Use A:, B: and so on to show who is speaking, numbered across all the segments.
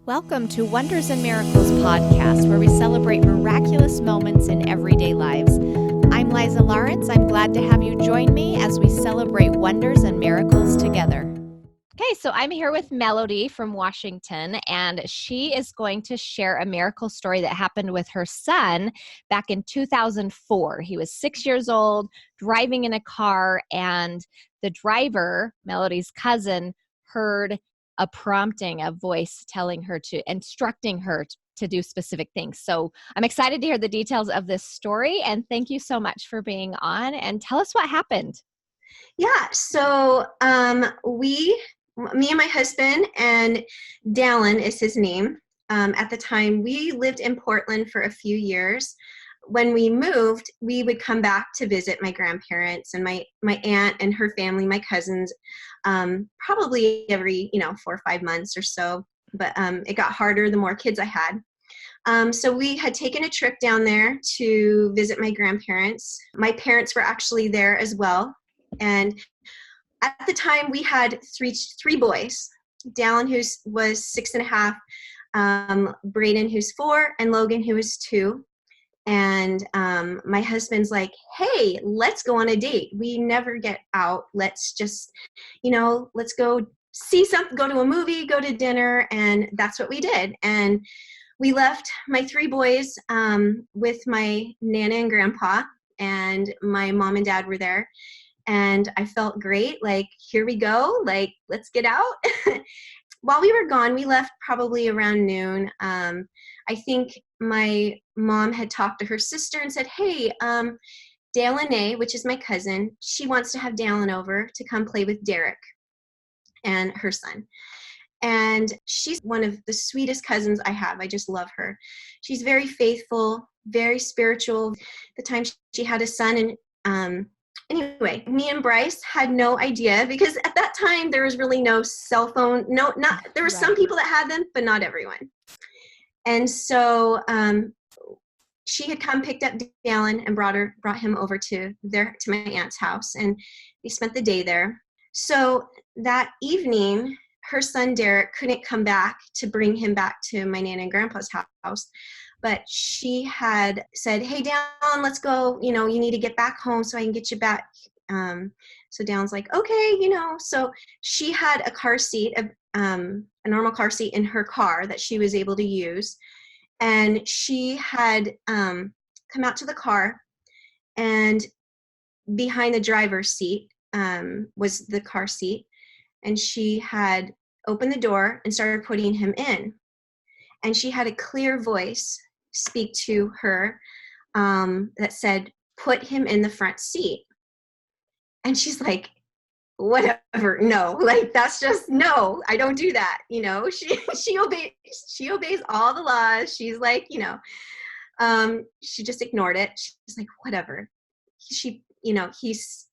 A: Welcome to Wonders and Miracles podcast, where we celebrate miraculous moments in everyday lives. I'm Liza Lawrence. I'm glad to have you join me as we celebrate wonders and miracles together. Okay, so I'm here with Melody from Washington, and she is going to share a miracle story that happened with her son back in 2004. He was 6 years old, driving in a car, and the driver, Melody's cousin, heard a prompting, a voice instructing her to do specific things. So I'm excited to hear the details of this story, and thank you so much for being on, and tell us what happened.
B: Yeah, so me and my husband, and Dallin is his name. At the time, we lived in Portland for a few years. When we moved, we would come back to visit my grandparents and my aunt and her family, my cousins, probably every 4 or 5 months or so. But it got harder the more kids I had. So we had taken a trip down there to visit my grandparents. My parents were actually there as well. And at the time, we had three boys. Dallin, who was 6.5, Braden, who's 4, and Logan, who was 2. And my husband's like, hey, let's go on a date. We never get out. Let's just, let's go see something, go to a movie, go to dinner. And that's what we did. And we left my 3 boys with my Nana and Grandpa, and my mom and dad were there. And I felt great, like, here we go, like, let's get out. While we were gone, we left probably around noon. I think my mom had talked to her sister and said, hey, Dallin, which is my cousin, she wants to have Dallin over to come play with Derek and her son. And she's one of the sweetest cousins I have. I just love her. She's very faithful, very spiritual. The time she had a son, and anyway, me and Bryce had no idea, because at that time there was really no cell phone. There were some people that had them, but not everyone. And so she had come, picked up Dallin, and brought him over to my aunt's house, and we spent the day there. So that evening, her son Derek couldn't come back to bring him back to my Nana and Grandpa's house. But she had said, hey, Dallin, let's go. You need to get back home so I can get you back. So Dallin's like, okay, So she had a car seat, a normal car seat in her car that she was able to use. And she had come out to the car, and behind the driver's seat was the car seat. And she had opened the door and started putting him in. And she had a clear voice speak to her that said, put him in the front seat. And she's like, whatever, no, like, that's just, no, I don't do that. She obeys all the laws. She's like, she just ignored it. She's like, whatever. He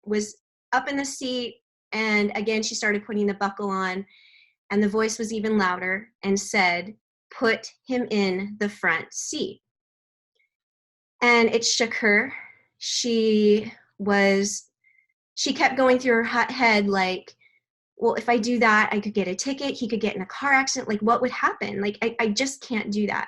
B: was up in the seat. And again, she started putting the buckle on, and the voice was even louder and said, put him in the front seat. And it shook her. She kept going through her head, like, well, if I do that, I could get a ticket. He could get in a car accident. Like, what would happen? Like, I just can't do that.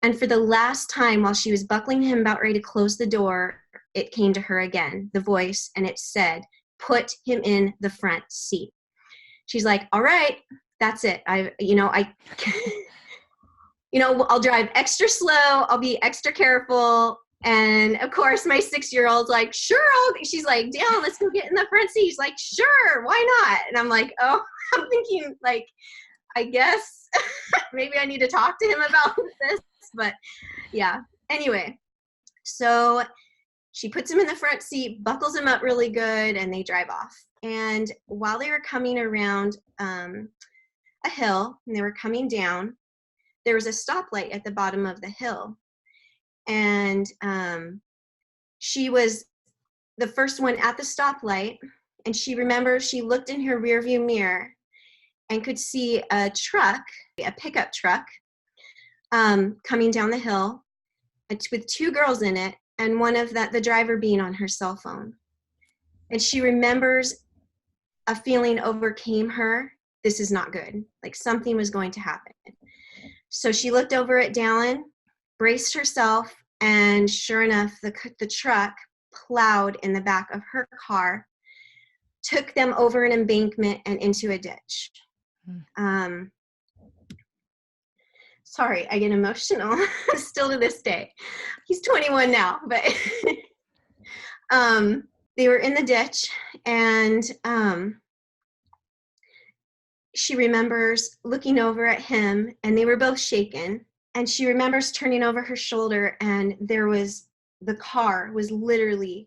B: And for the last time, while she was buckling him, about ready to close the door, it came to her again, the voice, and it said, put him in the front seat. She's like, all right, that's it. I'll drive extra slow. I'll be extra careful. And of course, my 6-year-old's like, sure. She's like, Dallin, let's go get in the front seat. She's like, sure, why not? And I'm like, oh, I'm thinking, like, I guess maybe I need to talk to him about this. But yeah, anyway, so she puts him in the front seat, buckles him up really good, and they drive off. And while they were coming around a hill, and they were coming down, there was a stoplight at the bottom of the hill. And she was the first one at the stoplight, and she remembers she looked in her rearview mirror and could see a pickup truck, coming down the hill with 2 girls in it, and one of the driver being on her cell phone. And she remembers a feeling overcame her. This is not good. Like, something was going to happen. So she looked over at Dallin, braced herself, and sure enough, the truck plowed in the back of her car, took them over an embankment and into a ditch. Sorry, I get emotional still to this day. He's 21 now, but they were in the ditch, and she remembers looking over at him, and they were both shaken. And she remembers turning over her shoulder, and the car was literally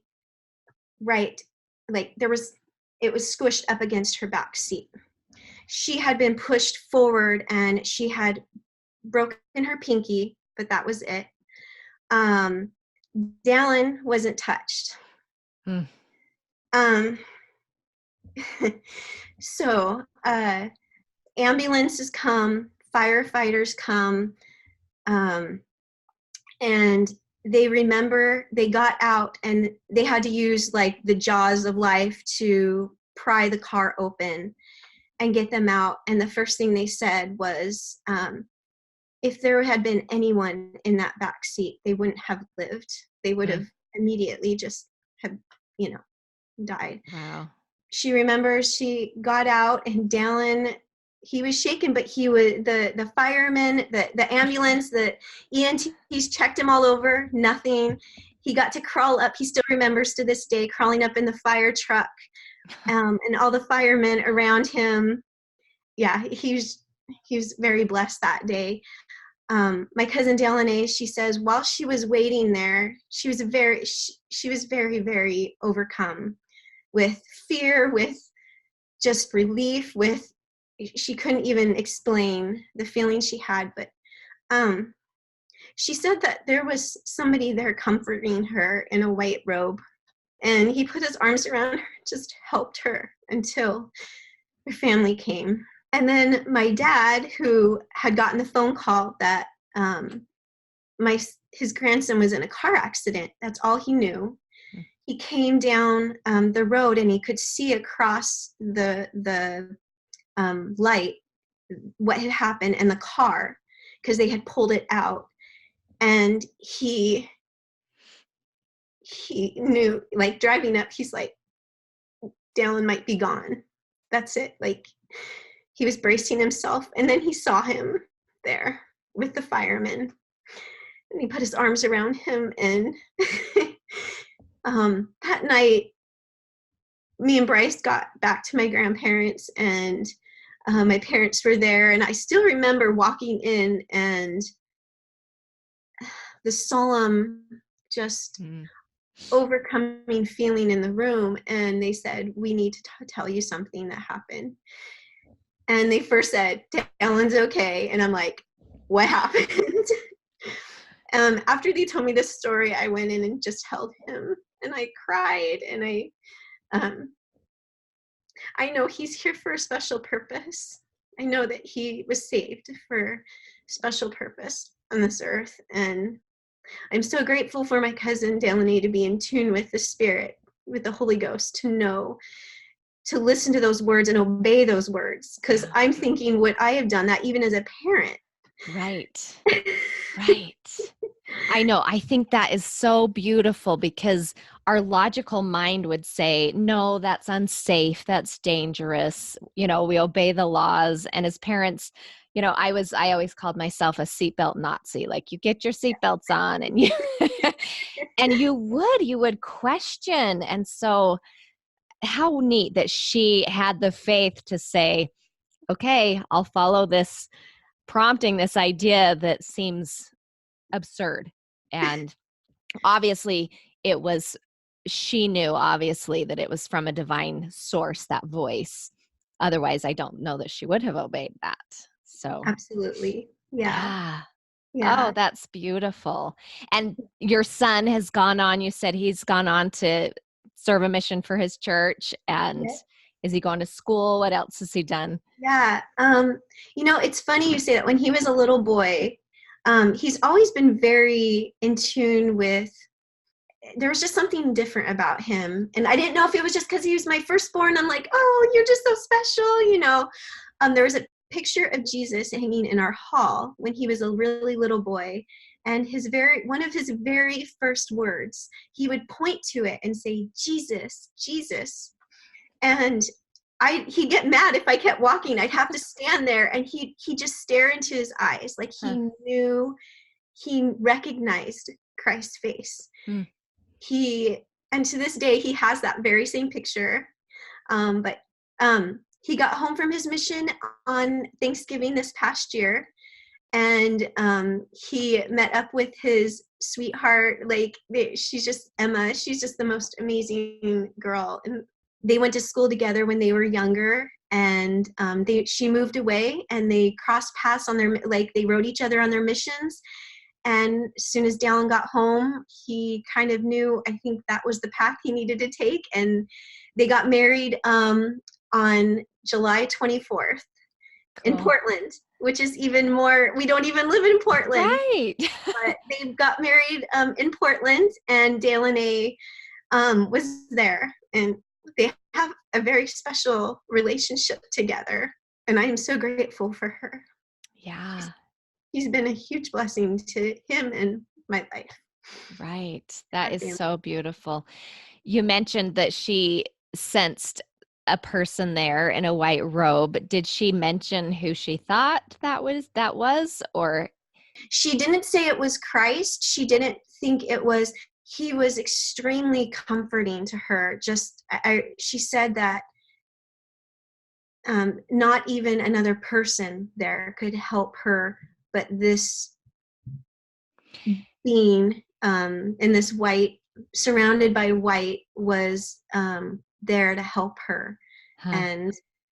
B: right, like it was squished up against her back seat. She had been pushed forward, and she had broken her pinky, but that was it. Dallin wasn't touched. So ambulances come, firefighters come, and they got out, and they had to use like the jaws of life to pry the car open and get them out. And the first thing they said was, if there had been anyone in that back seat, they wouldn't have lived. They would have immediately just have, died.
A: Wow.
B: She remembers she got out, and Dallin, he was shaken, but he was the firemen, the ambulance, the EMTs checked him all over, nothing. He got to crawl up. He still remembers to this day crawling up in the fire truck, and all the firemen around him. Yeah, he was very blessed that day. My cousin Delaney, she says, while she was waiting there, she was very, very overcome with fear, with just relief, she couldn't even explain the feeling she had. But she said that there was somebody there comforting her in a white robe, and he put his arms around her, just helped her until her family came. And then my dad, who had gotten the phone call that his grandson was in a car accident, that's all he knew. He came down the road, and he could see across the light what had happened in the car, because they had pulled it out. And he knew, like, driving up, he's like, Dallin might be gone. That's it. Like, he was bracing himself, and then he saw him there with the firemen, and he put his arms around him. And that night, me and Bryce got back to my grandparents, and my parents were there, and I still remember walking in, and the solemn, just overcoming feeling in the room. And they said, we need to tell you something that happened. And they first said, Ellen's okay. And I'm like, what happened? After they told me this story, I went in and just held him, and I cried. And I know he's here for a special purpose. I know that he was saved for a special purpose on this earth. And I'm so grateful for my cousin Delaney to be in tune with the Spirit, with the Holy Ghost, to know, to listen to those words and obey those words. Because I'm thinking, would I have done that even as a parent?
A: Right. Right. I know. I think that is so beautiful, because our logical mind would say, no, that's unsafe. That's dangerous. We obey the laws. And as parents, I always called myself a seatbelt Nazi. Like, you get your seatbelts on, and you would question. And so how neat that she had the faith to say, okay, I'll follow this prompting, this idea that seems absurd. And obviously she knew obviously that it was from a divine source, that voice. Otherwise, I don't know that she would have obeyed that. So
B: Absolutely. Yeah.
A: Oh, that's beautiful. And your son has gone on, you said he's gone on to serve a mission for his church. And is he going to school? What else has he done?
B: Yeah. It's funny you say that. When he was a little boy, he's always been very in tune with, there was just something different about him. And I didn't know if it was just because he was my firstborn. I'm like, oh, you're just so special. There was a picture of Jesus hanging in our hall when he was a really little boy. And one of his very first words, he would point to it and say, Jesus, Jesus. And he'd get mad if I kept walking. I'd have to stand there, and he'd just stare into his eyes like he recognized Christ's face.
A: Mm.
B: And to this day, he has that very same picture. But he got home from his mission on Thanksgiving this past year, and he met up with his sweetheart. She's just Emma. She's just the most amazing girl. And they went to school together when they were younger, and she moved away, and they crossed paths on they rode each other on their missions. And as soon as Dallin got home, he kind of knew, I think that was the path he needed to take. And they got married on July 24th in Portland, which is even more, we don't even live in Portland.
A: Right.
B: But they got married in Portland, and Dallin was there. And they have a very special relationship together. And I am so grateful for her.
A: Yeah.
B: He's been a huge blessing to him and my life.
A: Right. That is so beautiful. You mentioned that she sensed a person there in a white robe. Did she mention who she thought that was, or?
B: She didn't say it was Christ. She didn't think it was. He was extremely comforting to her. She said that not even another person there could help her, but this being in this white, surrounded by white, was there to help her. And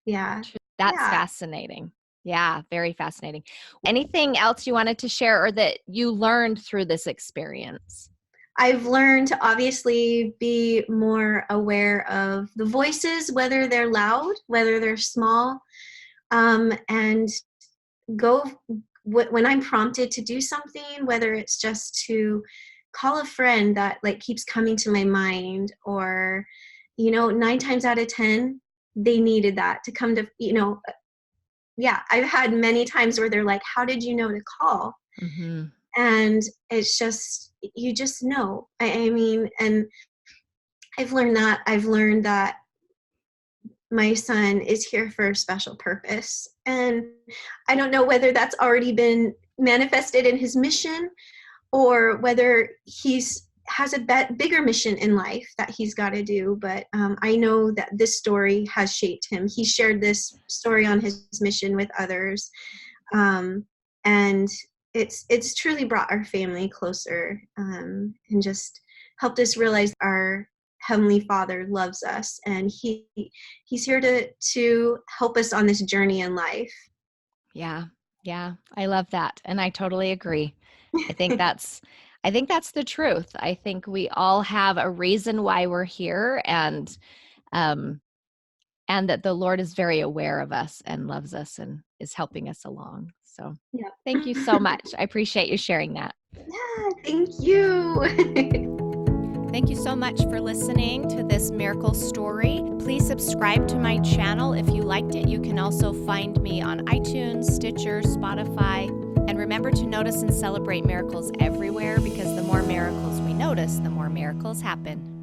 A: that's fascinating. Yeah, very fascinating. Anything else you wanted to share or that you learned through this experience?
B: I've learned to obviously be more aware of the voices, whether they're loud, whether they're small, and when I'm prompted to do something, whether it's just to call a friend that keeps coming to my mind, or 9 times out of 10 they needed that to come to I've had many times where they're like, how did you know to call?
A: Mm-hmm.
B: And it's just, you just know. I mean, and I've learned that my son is here for a special purpose. And I don't know whether that's already been manifested in his mission, or whether has a bigger mission in life that he's got to do. But I know that this story has shaped him. He shared this story on his mission with others. And it's truly brought our family closer, and just helped us realize our Heavenly Father loves us, and he's here to help us on this journey in life. Yeah,
A: I love that, and I totally agree. I think that's the truth. I think we all have a reason why we're here, and that the Lord is very aware of us and loves us and is helping us along. So Thank you so much. I appreciate you sharing that.
B: Yeah, thank you.
A: Thank you so much for listening to this miracle story. Please subscribe to my channel if you liked it. You can also find me on iTunes, Stitcher, Spotify. And remember to notice and celebrate miracles everywhere, because the more miracles we notice, the more miracles happen.